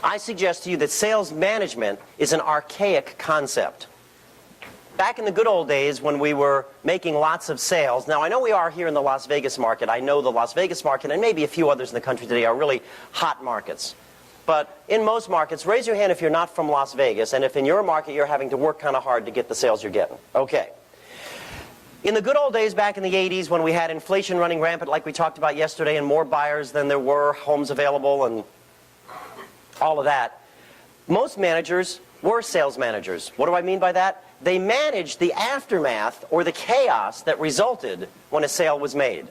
I suggest to you that sales management is an archaic concept. Back in the good old days when we were making lots of sales, now I know we are here in the Las Vegas market. I know the Las Vegas market and maybe a few others in the country today are really hot markets. But in most markets, raise your hand if you're not from Las Vegas, and if in your market you're having to work kind of hard to get the sales you're getting. Okay. In the good old days back in the 80s when we had inflation running rampant like we talked about yesterday and more buyers than there were homes available and all of that, most managers were sales managers. What do I mean by that? They managed the aftermath or the chaos that resulted when a sale was made.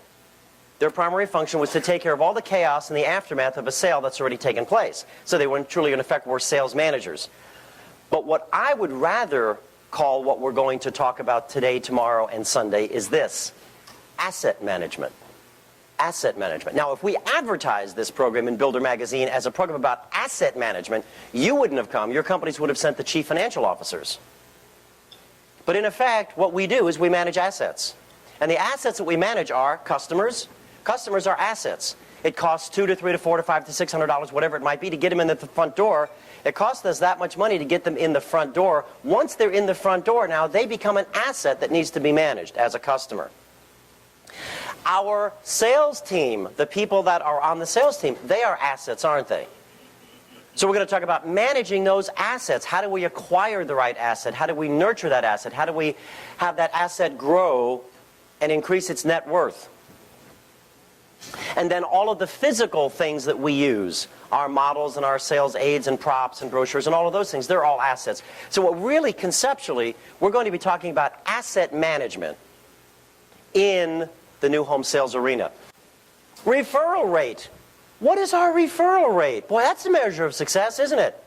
Their primary function was to take care of all the chaos and the aftermath of a sale that's already taken place. So they weren't truly, in effect, were sales managers. But what I would rather call what we're going to talk about today, tomorrow, and Sunday is this: asset management. Asset management. Now, if we advertised this program in Builder Magazine as a program about asset management, you wouldn't have come. Your companies would have sent the chief financial officers. But in effect, what we do is we manage assets. And the assets that we manage are customers. Customers are assets. It costs $2 to $3 to $4 to $5 to $600, whatever it might be, to get them in at the front door. It costs us that much money to get them in the front door. Once they're in the front door, now they become an asset that needs to be managed as a customer. Our sales team, the people that are on the sales team, they are assets, aren't they? So we're going to talk about managing those assets. How do we acquire the right asset? How do we nurture that asset? How do we have that asset grow and increase its net worth? And then all of the physical things that we use, our models and our sales aids and props and brochures and all of those things, they're all assets. So what really conceptually, we're going to be talking about asset management in the new home sales arena. Referral rate. What is our referral rate? Boy, that's a measure of success, isn't it?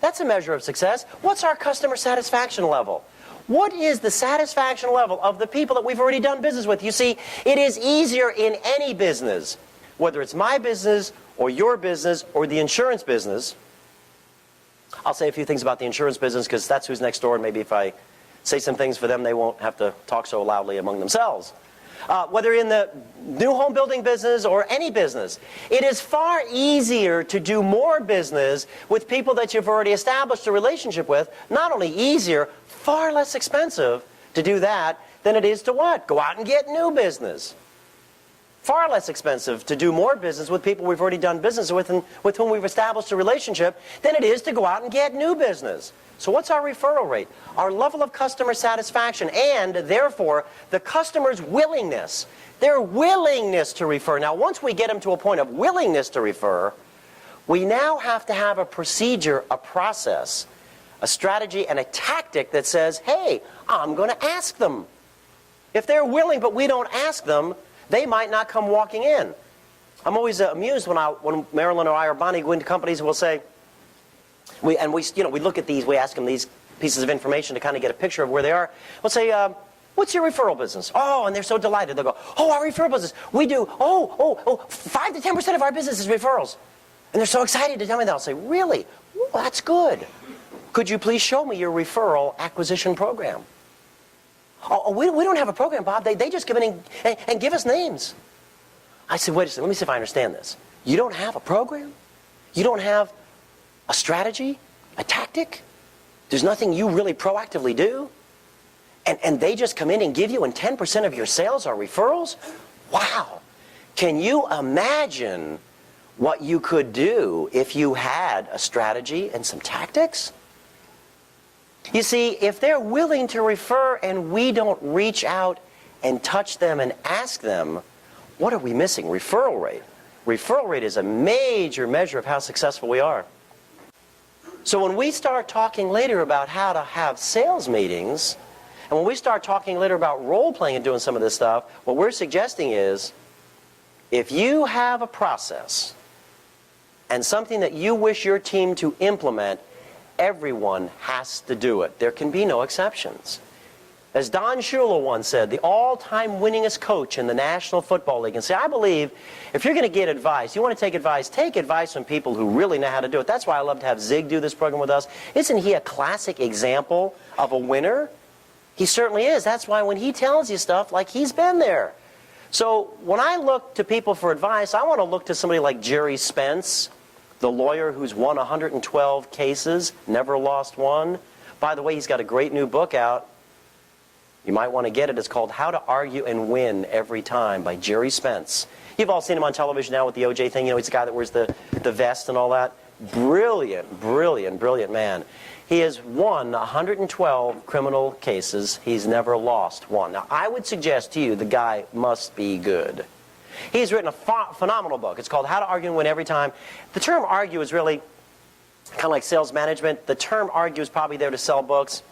That's a measure of success. What's our customer satisfaction level? What is the satisfaction level of the people that we've already done business with? You see, it is easier in any business, whether it's my business or your business or the insurance business. I'll say a few things about the insurance business because that's who's next door, and maybe if I say some things for them, they won't have to talk so loudly among themselves. Whether in the new home building business or any business, it is far easier to do more business with people that you've already established a relationship with. Not only easier, far less expensive to do that than it is to what? Go out and get new business. Far less expensive to do more business with people we've already done business with and with whom we've established a relationship than it is to go out and get new business. So what's our referral rate? Our level of customer satisfaction and, therefore, the customer's willingness, their willingness to refer. Now, once we get them to a point of willingness to refer, we now have to have a procedure, a process, a strategy, and a tactic that says, hey, I'm going to ask them. If they're willing but we don't ask them, they might not come walking in. I'm always amused when Marilyn or I or Bonnie go into companies and we'll say, we look at these, we ask them these pieces of information to kind of get a picture of where they are. We'll say, what's your referral business? Oh, and they're so delighted. They'll go, oh, our referral business, we do, 5 to 10% of our business is referrals. And they're so excited to tell me that. I'll say, really? Well, that's good. Could you please show me your referral acquisition program? Oh, we don't have a program, Bob. They just come in and give us names. I said, wait a second, let me see if I understand this. You don't have a program? You don't have a strategy? A tactic? There's nothing you really proactively do? And they just come in and give you, and 10% of your sales are referrals? Wow. Can you imagine what you could do if you had a strategy and some tactics? You see, if they're willing to refer and we don't reach out and touch them and ask them, what are we missing? Referral rate. Referral rate is a major measure of how successful we are. So when we start talking later about how to have sales meetings, and when we start talking later about role-playing and doing some of this stuff, what we're suggesting is, if you have a process and something that you wish your team to implement, everyone has to do it. There can be no exceptions. As Don Shula once said, the all-time winningest coach in the National Football League, and say, I believe if you're going to get advice, you want to take advice from people who really know how to do it. That's why I love to have Zig do this program with us. Isn't he a classic example of a winner? He certainly is. That's why when he tells you stuff, like he's been there. So when I look to people for advice, I want to look to somebody like Jerry Spence, The lawyer who's won 112 cases, never lost one. By the way, he's got a great new book out. You might want to get it. It's called How to Argue and Win Every Time by Jerry Spence. You've all seen him on television now with the OJ thing. You know, he's the guy that wears the vest and all that. Brilliant, brilliant, brilliant man. He has won 112 criminal cases. He's never lost one. Now, I would suggest to you the guy must be good. He's written a phenomenal book. It's called How to Argue and Win Every Time. The term argue is really kind of like sales management. The term argue is probably there to sell books.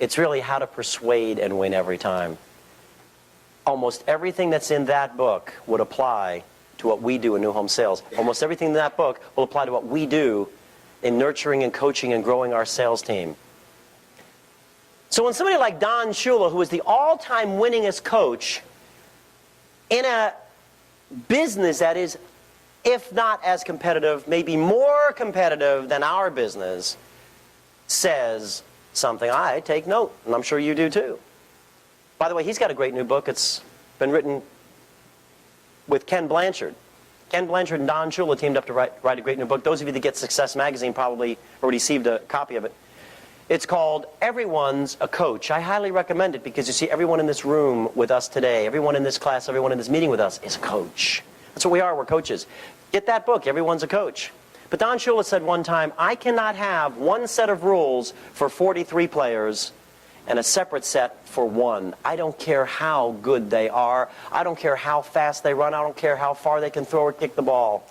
It's really how to persuade and win every time. Almost everything that's in that book would apply to what we do in new home sales. Almost everything in that book will apply to what we do in nurturing and coaching and growing our sales team. So when somebody like Don Shula, who is the all-time winningest coach in a business that is, if not as competitive, maybe more competitive than our business, says something, I take note, and I'm sure you do too. By the way, he's got a great new book. It's been written with Ken Blanchard. Ken Blanchard and Don Shula teamed up to write a great new book. Those of you that get Success Magazine probably already received a copy of it. It's called Everyone's a Coach. I highly recommend it because you see, everyone in this room with us today, everyone in this class, everyone in this meeting with us is a coach. That's what we are, we're coaches. Get that book, Everyone's a Coach. But Don Shula said one time, I cannot have one set of rules for 43 players and a separate set for one. I don't care how good they are. I don't care how fast they run. I don't care how far they can throw or kick the ball.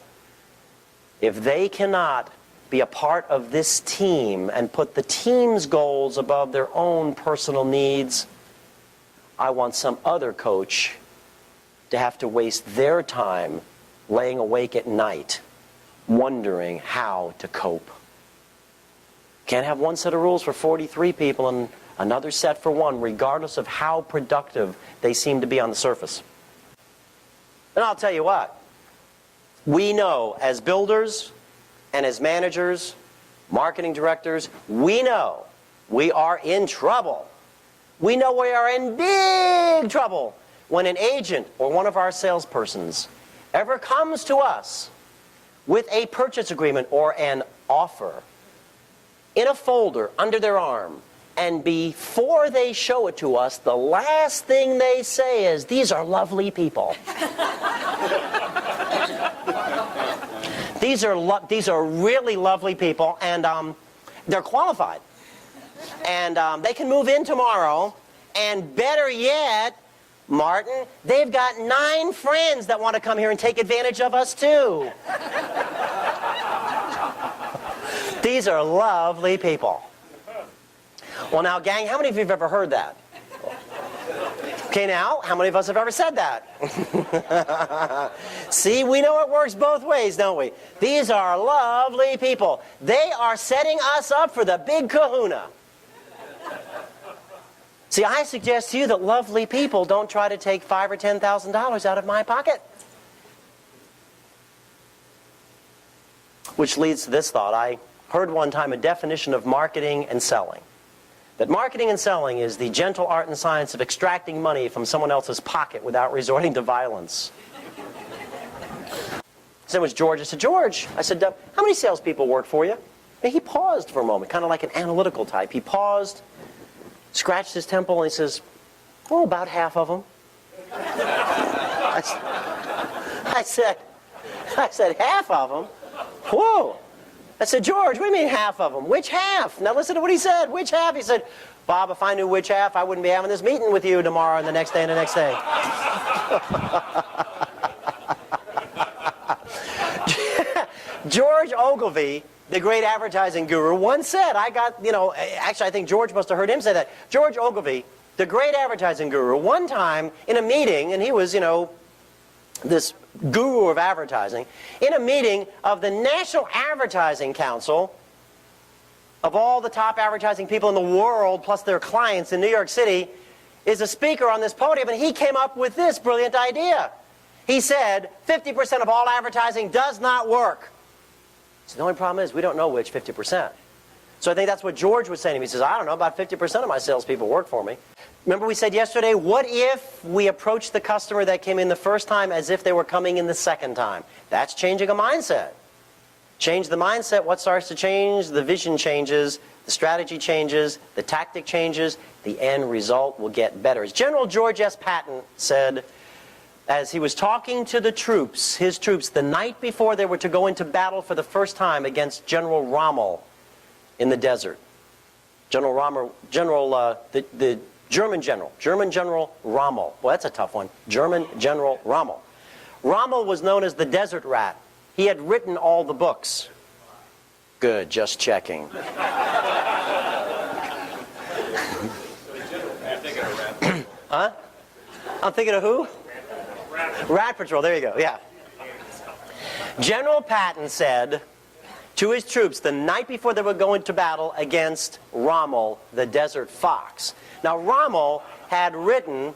If they cannot be a part of this team and put the team's goals above their own personal needs, I want some other coach to have to waste their time laying awake at night wondering how to cope. Can't have one set of rules for 43 people and another set for one, regardless of how productive they seem to be on the surface. And I'll tell you what, we know as builders and as managers, marketing directors, we know we are in trouble. We know we are in big trouble when an agent or one of our salespersons ever comes to us with a purchase agreement or an offer in a folder under their arm, and before they show it to us, the last thing they say is, these are lovely people. These are really lovely people, and they're qualified. And they can move in tomorrow, and better yet, Martin, they've got 9 friends that want to come here and take advantage of us too. These are lovely people. Well now, gang, how many of you have ever heard that? Okay, now, how many of us have ever said that? See, we know it works both ways, don't we? These are lovely people. They are setting us up for the big kahuna. See, I suggest to you that lovely people don't try to take $5,000 or $10,000 out of my pocket. Which leads to this thought. I heard one time a definition of marketing and selling. That marketing and selling is the gentle art and science of extracting money from someone else's pocket without resorting to violence. So it was George. I said, George, I said, how many salespeople work for you? And he paused for a moment, kind of like an analytical type. He paused, scratched his temple, and he says, oh, about half of them. I said, half of them? Whoa. I said, George, what do you mean half of them? Which half? Now listen to what he said. Which half? He said, Bob, if I knew which half, I wouldn't be having this meeting with you tomorrow and the next day and the next day. George Ogilvy, the great advertising guru, once said, actually I think George must have heard him say that. George Ogilvy, the great advertising guru, one time in a meeting, and he was, this guru of advertising, in a meeting of the National Advertising Council, of all the top advertising people in the world, plus their clients in New York City, is a speaker on this podium, and he came up with this brilliant idea. He said, 50% of all advertising does not work. So the only problem is we don't know which 50%. So I think that's what George was saying to me. He says, I don't know, about 50% of my salespeople work for me. Remember we said yesterday, what if we approached the customer that came in the first time as if they were coming in the second time? That's changing a mindset. Change the mindset, what starts to change? The vision changes, the strategy changes, the tactic changes, the end result will get better. As General George S. Patton said, as he was talking to the troops, his troops, the night before they were to go into battle for the first time against General Rommel in the desert. The German General Rommel. Well, that's a tough one. German General Rommel. Rommel was known as the Desert Rat. He had written all the books. Good, just checking. Huh? I'm thinking of who? Rat Patrol, there you go, yeah. General Patton said to his troops the night before they were going to battle against Rommel, the Desert Fox. Now Rommel had written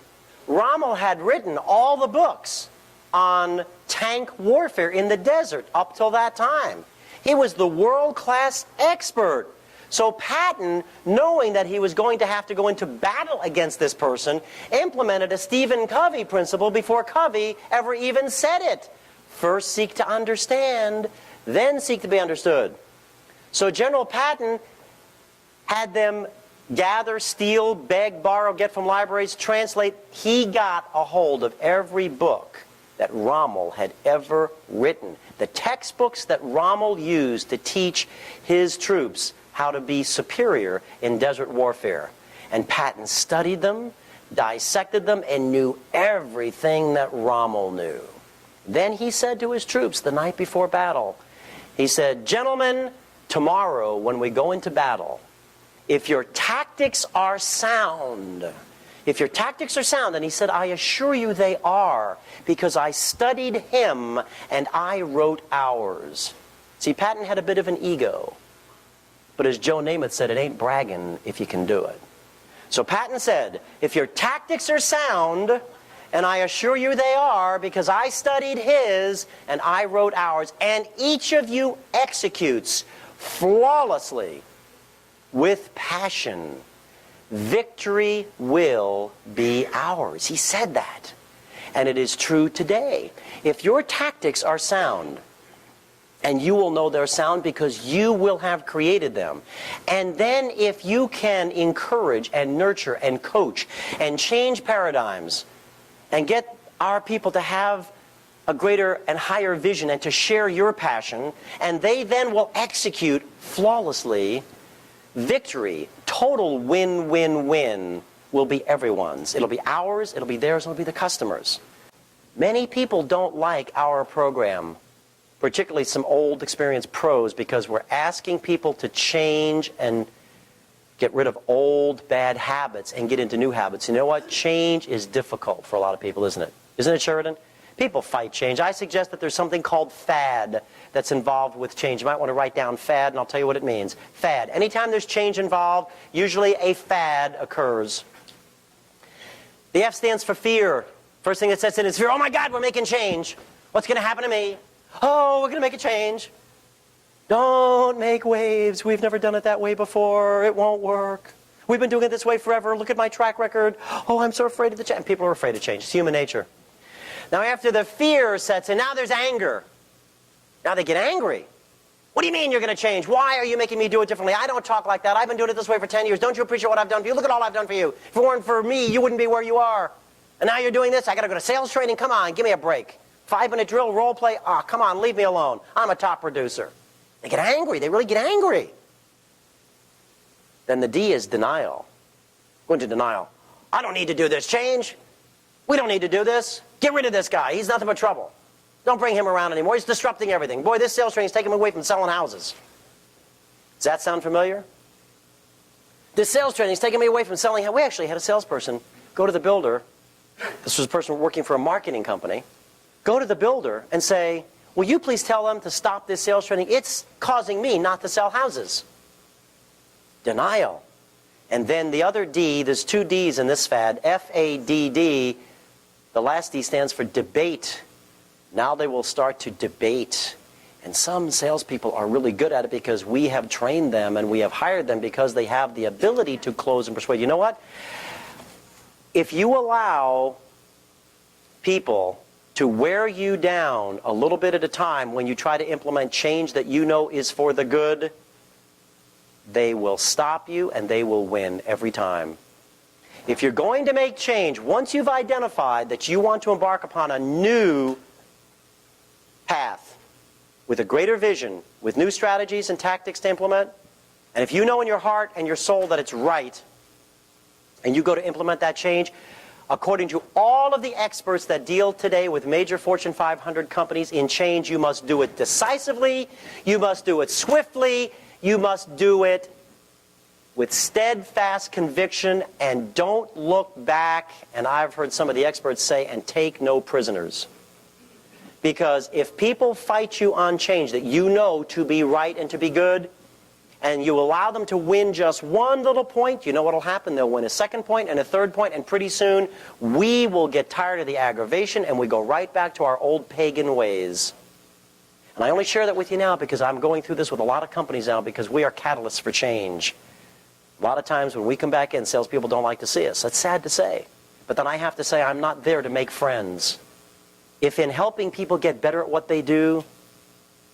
all the books on tank warfare in the desert up till that time. He was the world-class expert. So Patton, knowing that he was going to have to go into battle against this person, implemented a Stephen Covey principle before Covey ever even said it. First seek to understand, then seek to be understood. So General Patton had them gather, steal, beg, borrow, get from libraries, translate. He got a hold of every book that Rommel had ever written. The textbooks that Rommel used to teach his troops how to be superior in desert warfare. And Patton studied them, dissected them, and knew everything that Rommel knew. Then he said to his troops the night before battle, he said, "Gentlemen, tomorrow when we go into battle, if your tactics are sound," and he said, "I assure you they are, because I studied him and I wrote ours." See, Patton had a bit of an ego. But as Joe Namath said, it ain't bragging if you can do it. So Patton said, if your tactics are sound, and I assure you they are, because I studied his and I wrote ours, and each of you executes flawlessly with passion, victory will be ours. He said that. And it is true today. If your tactics are sound, and you will know they're sound because you will have created them. And then if you can encourage and nurture and coach and change paradigms and get our people to have a greater and higher vision and to share your passion, and they then will execute flawlessly, victory, total win-win-win will be everyone's. It'll be ours, it'll be theirs, it'll be the customers. Many people don't like our program, particularly some old experienced pros, because we're asking people to change and get rid of old bad habits and get into new habits. You know what? Change is difficult for a lot of people, isn't it? Isn't it, Sheridan? People fight change. I suggest that there's something called fad that's involved with change. You might want to write down fad, and I'll tell you what it means. Fad. Anytime there's change involved, usually a fad occurs. The F stands for fear. First thing it sets in is fear. Oh my God, we're making change. What's going to happen to me? Oh, we're going to make a change. Don't make waves. We've never done it that way before. It won't work. We've been doing it this way forever. Look at my track record. Oh, I'm so afraid of the change. People are afraid of change. It's human nature. Now, after the fear sets in, now there's anger. Now they get angry. What do you mean you're going to change? Why are you making me do it differently? I don't talk like that. I've been doing it this way for 10 years. Don't you appreciate what I've done for you? Look at all I've done for you. If it weren't for me, you wouldn't be where you are. And now you're doing this. I got to go to sales training. Come on, give me a break. 5-minute drill, role play. Ah, come on, leave me alone. I'm a top producer. They get angry. They really get angry. Then the D is denial. Go into denial. I don't need to do this. Change. We don't need to do this. Get rid of this guy. He's nothing but trouble. Don't bring him around anymore. He's disrupting everything. Boy, this sales training is taking him away from selling houses. Does that sound familiar? This sales training is taking me away from selling houses. We actually had a salesperson go to the builder. This was a person working for a marketing company. Go to the builder and say, will you please tell them to stop this sales training? It's causing me not to sell houses. Denial. And then the other D, there's 2 Ds in this fad, F-A-D-D. The last D stands for debate. Now they will start to debate. And some salespeople are really good at it because we have trained them and we have hired them because they have the ability to close and persuade. You know what? If you allow people to wear you down a little bit at a time when you try to implement change that you know is for the good, they will stop you and they will win every time. If you're going to make change, once you've identified that you want to embark upon a new path with a greater vision, with new strategies and tactics to implement, and if you know in your heart and your soul that it's right, and you go to implement that change, according to all of the experts that deal today with major Fortune 500 companies in change, you must do it decisively, you must do it swiftly, you must do it with steadfast conviction, and don't look back, and I've heard some of the experts say, and take no prisoners. Because if people fight you on change that you know to be right and to be good, and you allow them to win just one little point, you know what will happen? They'll win a second point and a third point, and pretty soon we will get tired of the aggravation and we go right back to our old pagan ways. And I only share that with you now because I'm going through this with a lot of companies now because we are catalysts for change. A lot of times when we come back in, salespeople don't like to see us. That's sad to say. But then I have to say I'm not there to make friends. If in helping people get better at what they do,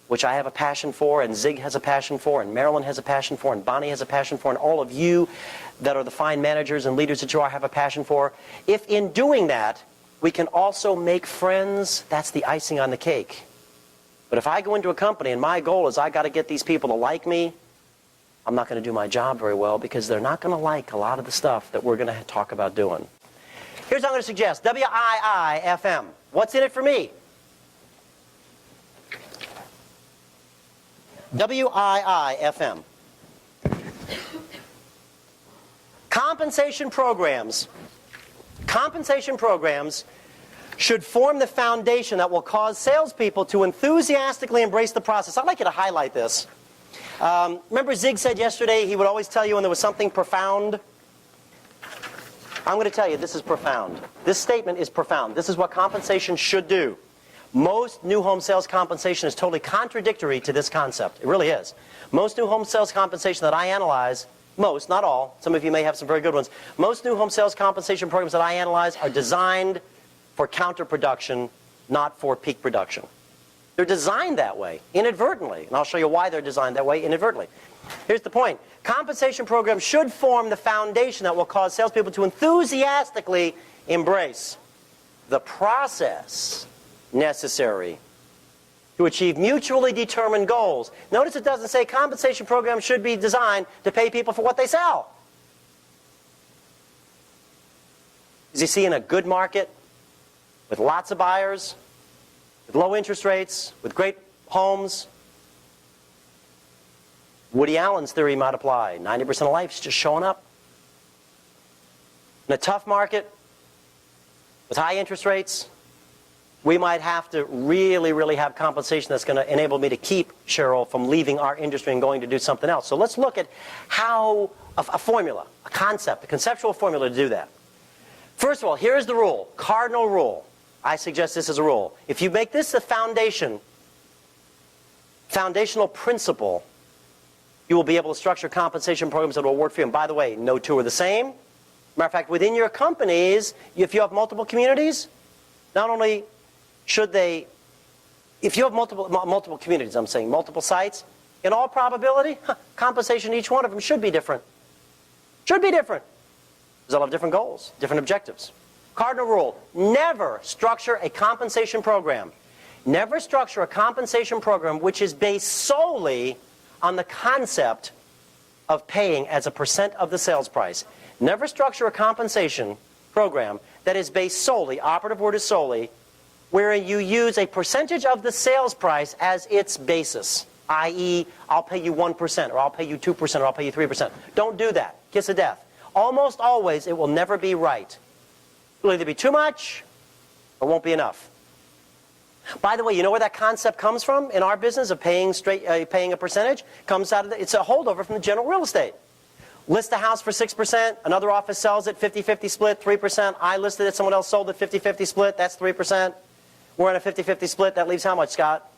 which I have a passion for, and Zig has a passion for, and Marilyn has a passion for, and Bonnie has a passion for, and all of you that are the fine managers and leaders that you are have a passion for, if in doing that we can also make friends, that's the icing on the cake. But if I go into a company and my goal is I got to get these people to like me, I'm not going to do my job very well because they're not going to like a lot of the stuff that we're going to talk about doing. Here's what I'm going to suggest. WIIFM. What's in it for me? WIIFM. Compensation programs should form the foundation that will cause salespeople to enthusiastically embrace the process. I'd like you to highlight this. Remember Zig said yesterday he would always tell you when there was something profound? I'm going to tell you this is profound. This statement is profound. This is what compensation should do. Most new home sales compensation is totally contradictory to this concept. It really is. Most new home sales compensation that I analyze, most, not all, some of you may have some very good ones, most new home sales compensation programs that I analyze are designed for counterproduction, not for peak production. They're designed that way, inadvertently, and I'll show you why they're designed that way inadvertently. Here's the point. Compensation programs should form the foundation that will cause salespeople to enthusiastically embrace the process necessary to achieve mutually determined goals. Notice it doesn't say compensation programs should be designed to pay people for what they sell. As you see, in a good market, with lots of buyers, with low interest rates, with great homes, Woody Allen's theory might apply. 90% of life's just showing up. In a tough market, with high interest rates, we might have to really have compensation that's going to enable me to keep Cheryl from leaving our industry and going to do something else. So let's look at how a formula, a concept, a conceptual formula to do that. First of all, here's the rule, cardinal rule. I suggest this as a rule. If you make this the foundational principle, you will be able to structure compensation programs that will work for you. And by the way, no two are the same. Matter of fact, within your companies, if you have multiple communities, not only should they, if you have multiple communities, I'm saying multiple sites, in all probability, compensation in each one of them should be different. Should be different. Because they'll have different goals, different objectives. Cardinal rule, never structure a compensation program. Never structure a compensation program which is based solely on the concept of paying as a percent of the sales price. Never structure a compensation program that is based solely, operative word is solely, wherein you use a percentage of the sales price as its basis, i.e., I'll pay you 1%, or I'll pay you 2%, or I'll pay you 3%. Don't do that. Kiss of death. Almost always, it will never be right. It will either be too much or won't be enough. By the way, you know where that concept comes from in our business of paying a percentage? Comes out of it's a holdover from the general real estate. List a house for 6%, another office sells it, 50-50 split, 3%. I listed it, someone else sold it, 50-50 split, that's 3%. We're in a 50-50 split, that leaves how much, Scott?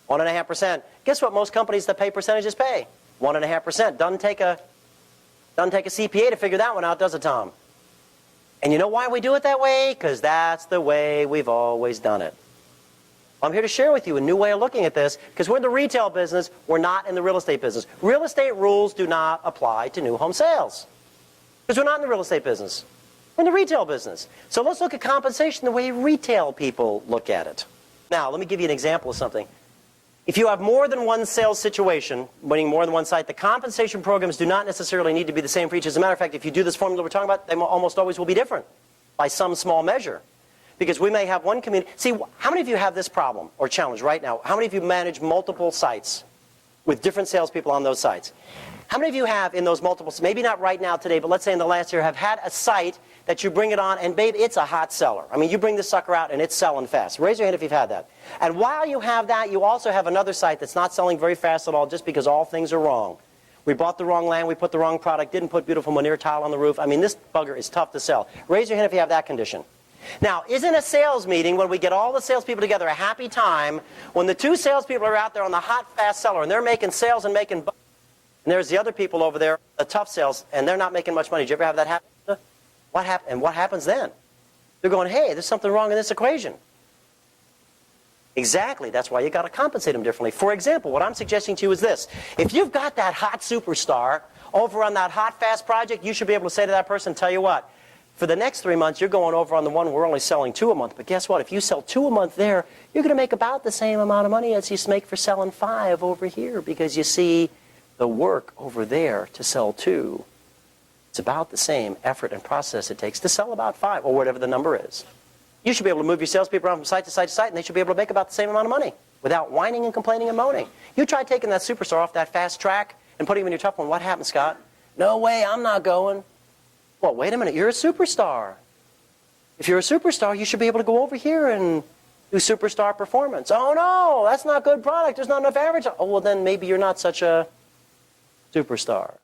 1.5%. Guess what most companies that pay percentages pay? 1.5%. Doesn't take a CPA to figure that one out, does it, Tom? And you know why we do it that way? Because that's the way we've always done it. I'm here to share with you a new way of looking at this, because we're in the retail business, we're not in the real estate business. Real estate rules do not apply to new home sales, because we're not in the real estate business. We're in the retail business. So let's look at compensation the way retail people look at it. Now, let me give you an example of something. If you have more than one sales situation, meaning more than one site, the compensation programs do not necessarily need to be the same for each. As a matter of fact, if you do this formula we're talking about, they almost always will be different by some small measure. Because we may have one community. See, how many of you have this problem or challenge right now? How many of you manage multiple sites with different salespeople on those sites? How many of you have in those multiple, maybe not right now today, but let's say in the last year, have had a site that you bring it on and babe, it's a hot seller. I mean, you bring this sucker out and it's selling fast. Raise your hand if you've had that. And while you have that, you also have another site that's not selling very fast at all just because all things are wrong. We bought the wrong land, we put the wrong product, didn't put beautiful veneer tile on the roof. I mean, this bugger is tough to sell. Raise your hand if you have that condition. Now, isn't a sales meeting, when we get all the salespeople together, a happy time when the two salespeople are out there on the hot, fast seller and they're making sales and making bucks, and there's the other people over there, the tough sales, and they're not making much money. Did you ever have that happen? And what happens then? They're going, hey, there's something wrong in this equation. Exactly. That's why you got to compensate them differently. For example, what I'm suggesting to you is this. If you've got that hot superstar over on that hot, fast project, you should be able to say to that person, tell you what, for the next 3 months, you're going over on the one we're only selling 2 a month. But guess what? If you sell 2 a month there, you're going to make about the same amount of money as you make for selling 5 over here. Because you see, the work over there to sell 2, it's about the same effort and process it takes to sell about 5, or whatever the number is. You should be able to move your salespeople around from site to site to site, and they should be able to make about the same amount of money without whining and complaining and moaning. You try taking that superstar off that fast track and putting him in your tough one. What happens, Scott? No way, I'm not going. Well, wait a minute, you're a superstar. If you're a superstar, you should be able to go over here and do superstar performance. Oh, no, that's not good product. There's not enough average. Oh, well, then maybe you're not such a superstar.